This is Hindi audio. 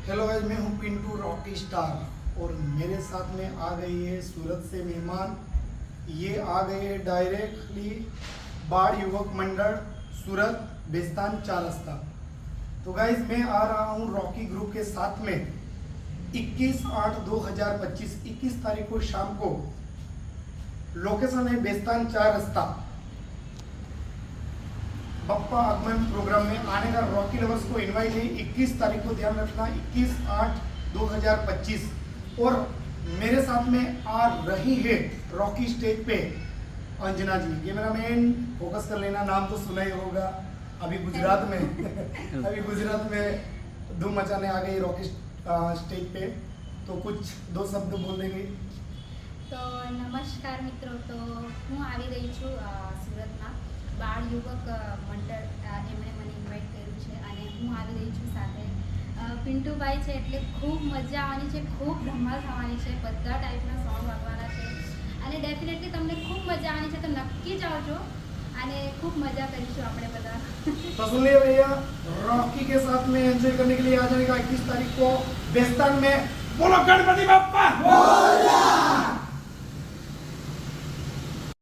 हेलो गाइस, मैं हूं पिंटू रॉकी स्टार और मेरे साथ में आ गई है सूरत से मेहमान। ये आ गए हैं डायरेक्टली बाढ़ युवक मंडल सूरत बेस्तान 4 रास्ता। तो गाइस, मैं आ रहा हूं रॉकी ग्रुप के साथ में 21/8/2025 21 तारीख को शाम को। लोकेशन है बेस्तान 4 रास्ता। बप्पा आगमन प्रोग्राम में आने का रॉकी लवर्स को इनवाइट है। 21 तारीख को ध्यान रखना, 21/8/2025। और मेरे साथ में आ रही है रॉकी स्टेज पे अंजना जी। कैमरामैन फोकस कर लेना, नाम तो सुना ही होगा। अभी गुजरात में धूम मचाने आ गई रॉकी स्टेज पे, तो कुछ दो शब्द बोल देंगे। तो नमस्कार मित्रों, तो हूँ આવી રહી છું સુરતમાં બાળ યુવક મંડળ એમણે મને ઇન્વાઇટ કર્યું છે અને હું આવી રહી છું સાથે પિન્ટુભાઈ છે, એટલે ખૂબ મજા આવવાની છે, ખૂબ ધમાલ થવાની છે, બધા ટાઈપના સોંગ વાગવાના છે અને ડેફિનેટલી તમને ખૂબ મજા આવવાની છે, તો નક્કી જ આવજો અને ખૂબ મજા કરીશું આપણે બધા। तो सुन लिया भैया, रॉकी के साथ में एंजॉय करने के लिए आ जाएगा 21 तारीख को बेस्तान में। बोलो गणपति बप्पा।